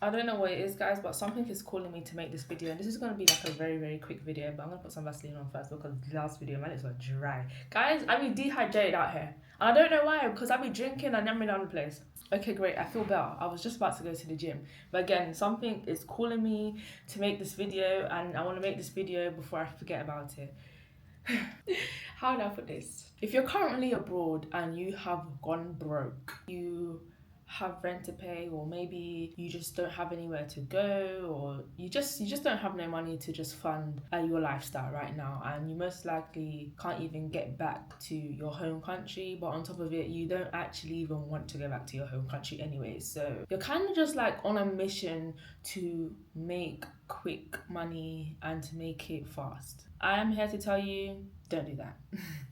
I don't know what it is, guys, but something is calling me to make this video, and this is going to be like a very, very quick video, but I'm going to put some Vaseline on first because the last video, my lips were dry. Guys, I be dehydrated out here, and I don't know why, because I be drinking and yamming down the place. Okay, great, I feel better. I was just about to go to the gym, but again, something is calling me to make this video, and I want to make this video before I forget about it. How do I put this? If you're currently abroad and you have gone broke, you have rent to pay, or maybe you just don't have anywhere to go, or you just don't have no money to just fund your lifestyle right now, and you most likely can't even get back to your home country, but on top of it you don't actually even want to go back to your home country anyway, so you're kind of just like on a mission to make quick money and to make it fast. I am here to tell you, don't do that.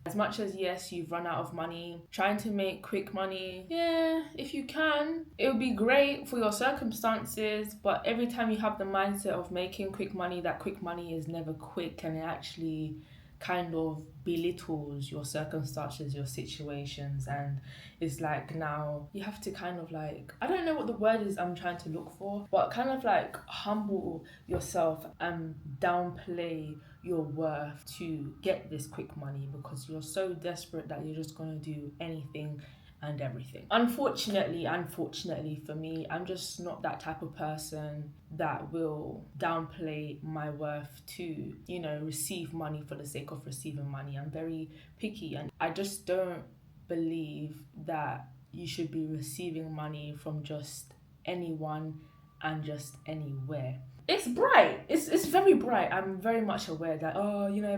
As much as, yes, you've run out of money, trying to make quick money, yeah, if you can, it would be great for your circumstances, but every time you have the mindset of making quick money, that quick money is never quick, and it actually kind of belittles your circumstances, your situations, and it's like now you have to kind of like, I don't know what the word is I'm trying to look for, but kind of like humble yourself and downplay your worth to get this quick money because you're so desperate that you're just going to do anything and everything. Unfortunately for me, I'm just not that type of person that will downplay my worth to, receive money for the sake of receiving money. I'm very picky, and I just don't believe that you should be receiving money from just anyone and just anywhere. It's bright. It's very bright. I'm very much aware that,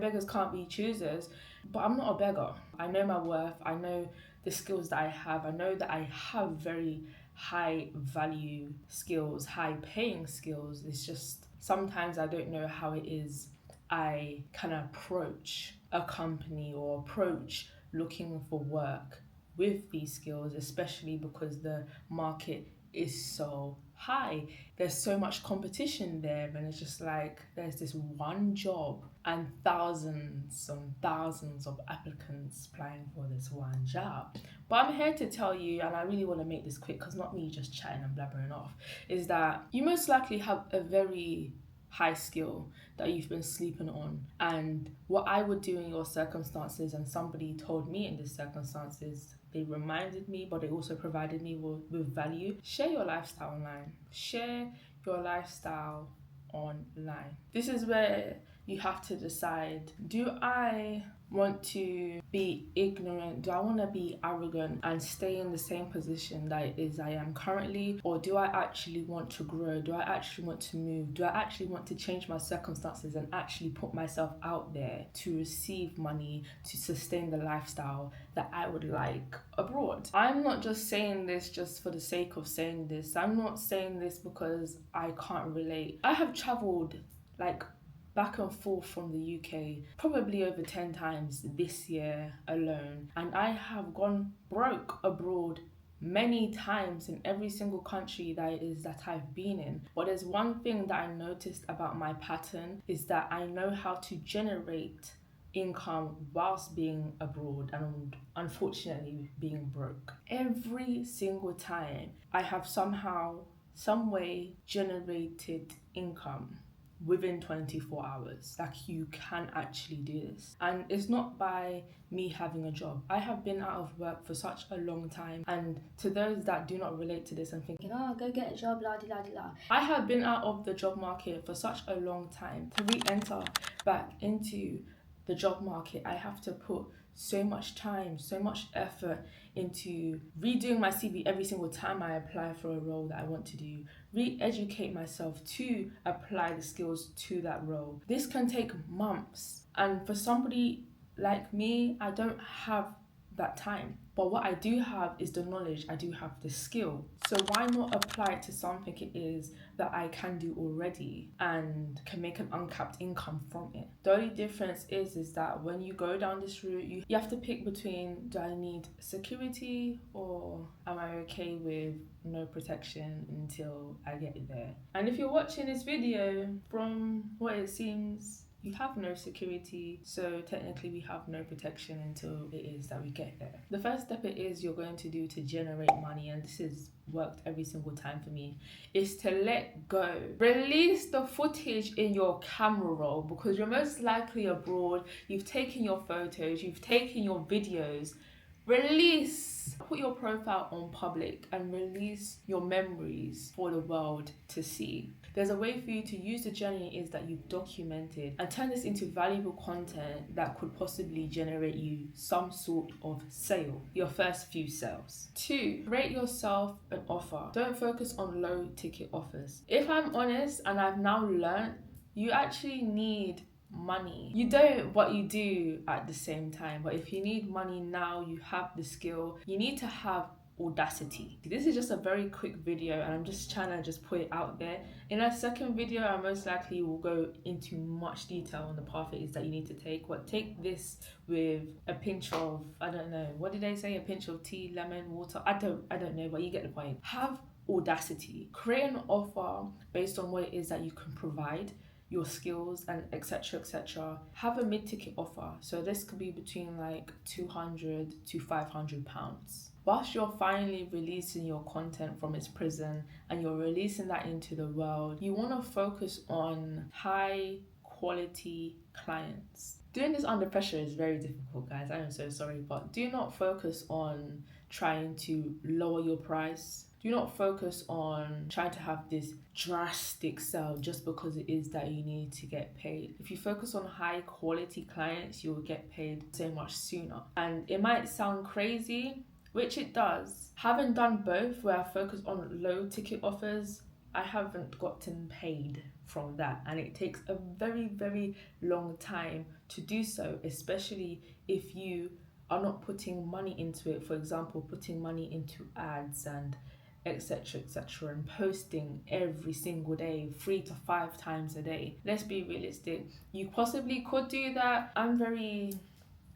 beggars can't be choosers. But I'm not a beggar. I know my worth. I know the skills that I have. I know that I have very high value skills, high paying skills. It's just sometimes I don't know how it is I can approach a company or approach looking for work with these skills, especially because the market is so high. There's so much competition there, and it's just like there's this one job and thousands and thousands of applicants applying for this one job. But I'm here to tell you, and I really want to make this quick because not me just chatting and blabbering off, is that you most likely have a very high skill that you've been sleeping on, and what I would do in your circumstances, and somebody told me in these circumstances, they reminded me, but they also provided me with value. Share your lifestyle online. Share your lifestyle online. This is where you have to decide, do I want to be ignorant? Do I want to be arrogant and stay in the same position that I am currently? Or do I actually want to grow? Do I actually want to move? Do I actually want to change my circumstances and actually put myself out there to receive money, to sustain the lifestyle that I would like abroad? I'm not just saying this just for the sake of saying this. I'm not saying this because I can't relate. I have traveled like back and forth from the UK probably over 10 times this year alone, and I have gone broke abroad many times in every single country that I've been in. But there's one thing that I noticed about my pattern is that I know how to generate income whilst being abroad and unfortunately being broke. Every single time I have somehow, some way generated income within 24 hours. Like, you can actually do this, and it's not by me having a job. I have been out of work for such a long time, and to those that do not relate to this and thinking, oh, go get a job, la di la di la, I have been out of the job market for such a long time. To re-enter back into the job market, I have to put so much time, so much effort into redoing my CV every single time I apply for a role that I want to do, re-educate myself to apply the skills to that role. This can take months, and for somebody like me, I don't have that time. But what I do have is the knowledge, I do have the skill. So why not apply it to something it is that I can do already and can make an uncapped income from it? The only difference is that when you go down this route, you have to pick between, do I need security or am I okay with no protection until I get there? And if you're watching this video, from what it seems, You have no security, so technically we have no protection until it is that we get there. The first step it is you're going to do to generate money, and this has worked every single time for me, is to let go. Release the footage in your camera roll, because you're most likely abroad, you've taken your photos, you've taken your videos. Release. Put your profile on public and release your memories for the world to see. There's a way for you to use the journey is that you've documented and turn this into valuable content that could possibly generate you some sort of sale, your first few sales. 2, rate yourself an offer. Don't focus on low ticket offers. If I'm honest, and I've now learned, you actually need money. You don't, but you do at the same time. But if you need money now, you have the skill, you need to have audacity. This is just a very quick video and I'm just trying to just put it out there. In a second video, I most likely will go into much detail on the path it is that you need to take. But take this with a pinch of, I don't know, what did they say? A pinch of tea, lemon, water? I don't know, but you get the point. Have audacity. Create an offer based on what it is that you can provide, your skills, and etc. Have a mid-ticket offer. So this could be between like £200 to £500. Whilst you're finally releasing your content from its prison and you're releasing that into the world, you want to focus on high quality clients. Doing this under pressure is very difficult, guys. I am so sorry, but do not focus on trying to lower your price. Do not focus on trying to have this drastic sell just because it is that you need to get paid. If you focus on high quality clients, you will get paid so much sooner. And it might sound crazy, which it does. Having done both, where I focus on low ticket offers, I haven't gotten paid from that. And it takes a very long time to do so, especially if you are not putting money into it. For example, putting money into ads and etc and posting every single day, 3 to 5 times a day. Let's be realistic. You possibly could do that. I'm very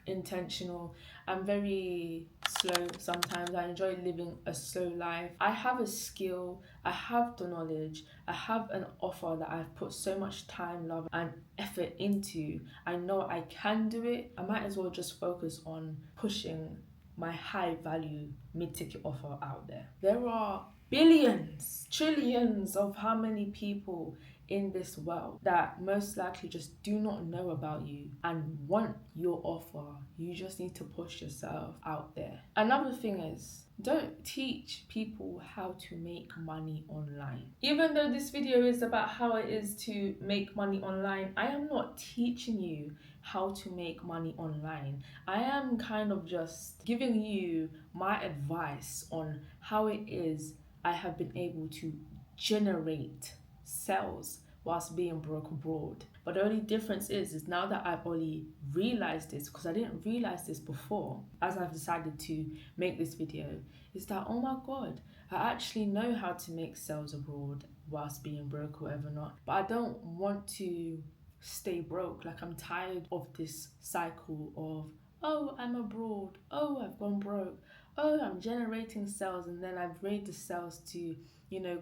intentional. I'm very slow sometimes. I enjoy living a slow life. I have a skill, I have the knowledge, I have an offer that I've put so much time, love and effort into. I know I can do it. I might as well just focus on pushing my high value mid-ticket offer out there. There are billions, trillions of how many people in this world that most likely just do not know about you and want your offer. You just need to push yourself out there. Another thing is, don't teach people how to make money online. Even though this video is about how it is to make money online, I am not teaching you how to make money online. I am kind of just giving you my advice on how it is I have been able to generate sales whilst being broke abroad. But the only difference is now that I've only realized this, because I didn't realize this before, as I've decided to make this video, is that, oh my God, I actually know how to make sales abroad whilst being broke or whatever not. But I don't want to stay broke. Like, I'm tired of this cycle of, oh, I'm abroad, oh, I've gone broke, oh, I'm generating sales, and then I've made the sales to,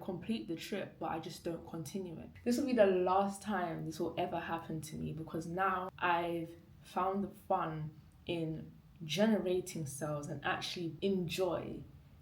complete the trip, but I just don't continue it. This will be the last time this will ever happen to me, because now I've found the fun in generating sales and actually enjoy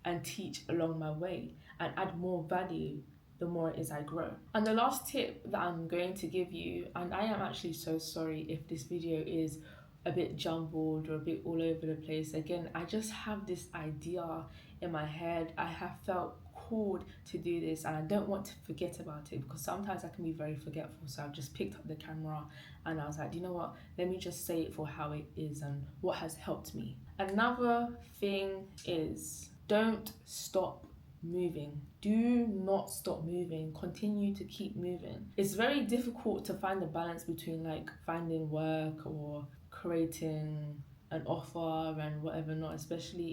and teach along my way and add more value the more it is I grow. And the last tip that I'm going to give you, and I am actually so sorry if this video is a bit jumbled or a bit all over the place. Again, I just have this idea in my head. I have felt called to do this and I don't want to forget about it, because sometimes I can be very forgetful. So I've just picked up the camera and I was like, you know what, let me just say it for how it is and what has helped me. Another thing is, don't stop moving. Do not stop moving. Continue to keep moving. It's very difficult to find the balance between like finding work or creating an offer and whatever not, especially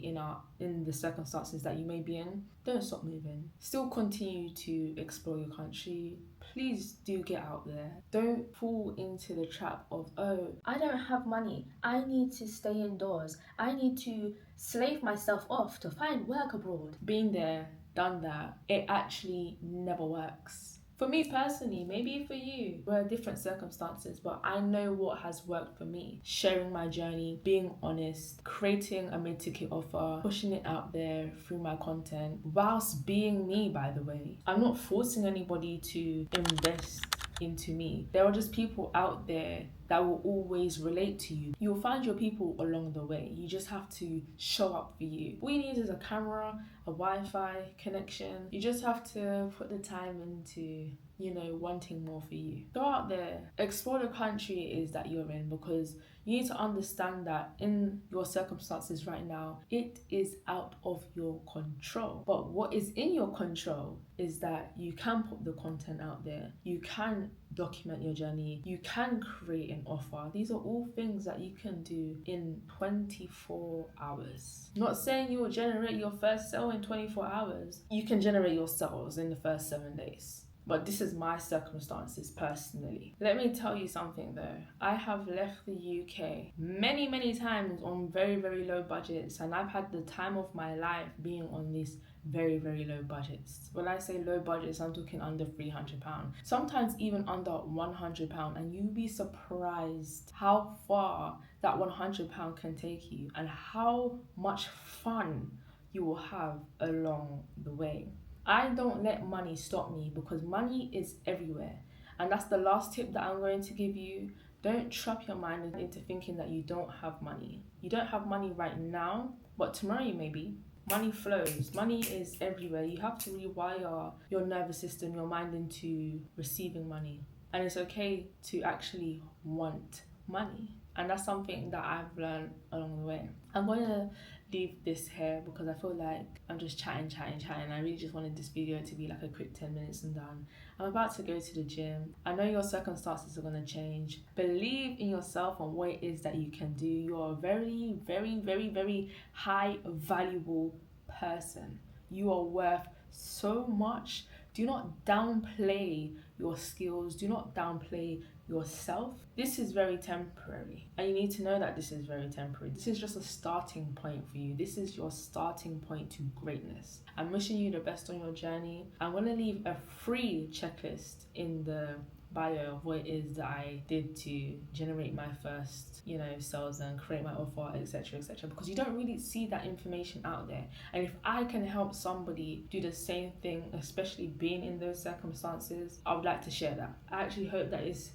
in the circumstances that you may be in. Don't stop moving. Still continue to explore your country. Please do get out there. Don't fall into the trap of, oh, I don't have money, I need to stay indoors, I need to slave myself off to find work abroad. Been there, done that. It actually never works. For me personally, maybe for you, we're different circumstances, but I know what has worked for me. Sharing my journey, being honest, creating a mid-ticket offer, pushing it out there through my content, whilst being me, by the way. I'm not forcing anybody to invest into me. There are just people out there that will always relate to you. You'll find your people along the way. You just have to show up for you. All you need is a camera, a Wi-Fi connection. You just have to put the time into, wanting more for you. Go out there, explore the country it is that you're in, because you need to understand that in your circumstances right now, it is out of your control. But what is in your control is that you can put the content out there, you can document your journey, you can create an offer. These are all things that you can do in 24 hours. Not saying you will generate your first sale in 24 hours. You can generate your sales in the first 7 days. But this is my circumstances personally. Let me tell you something though. I have left the UK many, many times on very, very low budgets, and I've had the time of my life being on these very, very low budgets. When I say low budgets, I'm talking under £300. Sometimes even under £100, and you'll be surprised how far that £100 can take you and how much fun you will have along the way. I don't let money stop me, because money is everywhere. And that's the last tip that I'm going to give you. Don't trap your mind into thinking that you don't have money. You don't have money right now, but tomorrow you may be. Money flows. Money is everywhere. You have to rewire your nervous system, your mind into receiving money. And it's okay to actually want money. And that's something that I've learned along the way. I'm going to leave this here because I feel like I'm just chatting. I really just wanted this video to be like a quick 10 minutes and done. I'm about to go to the gym. I know your circumstances are going to change. Believe in yourself and what it is that you can do. You are a very, very, very, very high valuable person. You are worth so much. Do not downplay your skills. Do not downplay yourself. This is very temporary, and you need to know that this is very temporary. This is just a starting point for you. This is your starting point to greatness. I'm wishing you the best on your journey. I'm going to leave a free checklist in the bio of what it is that I did to generate my first, sales and create my offer, etc., because you don't really see that information out there. And if I can help somebody do the same thing, especially being in those circumstances, I would like to share that. I actually hope that it's,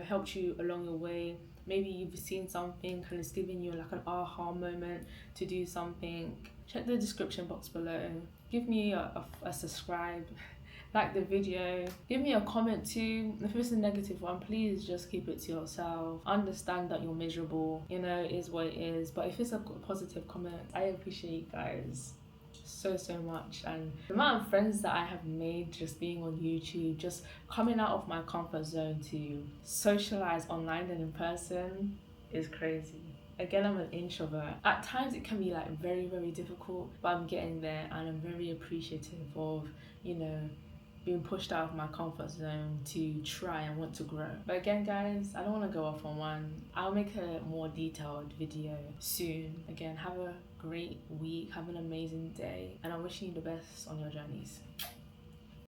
helped you along your way. Maybe you've seen something and it's giving you like an aha moment to do something. Check the description box below. Give me a subscribe. Like the video, give me a comment too. If it's a negative one, please just keep it to yourself. Understand that you're miserable, it is what it is. But if it's a positive comment, I appreciate you guys so much. And the amount of friends that I have made just being on YouTube, just coming out of my comfort zone to socialize online and in person is crazy. Again, I'm an introvert. At times it can be like very, very difficult, but I'm getting there, and I'm very appreciative of, being pushed out of my comfort zone to try and want to grow. But again, guys, I don't want to go off on one. I'll make a more detailed video soon. Again, have a great week, have an amazing day, and I'm wishing you the best on your journeys.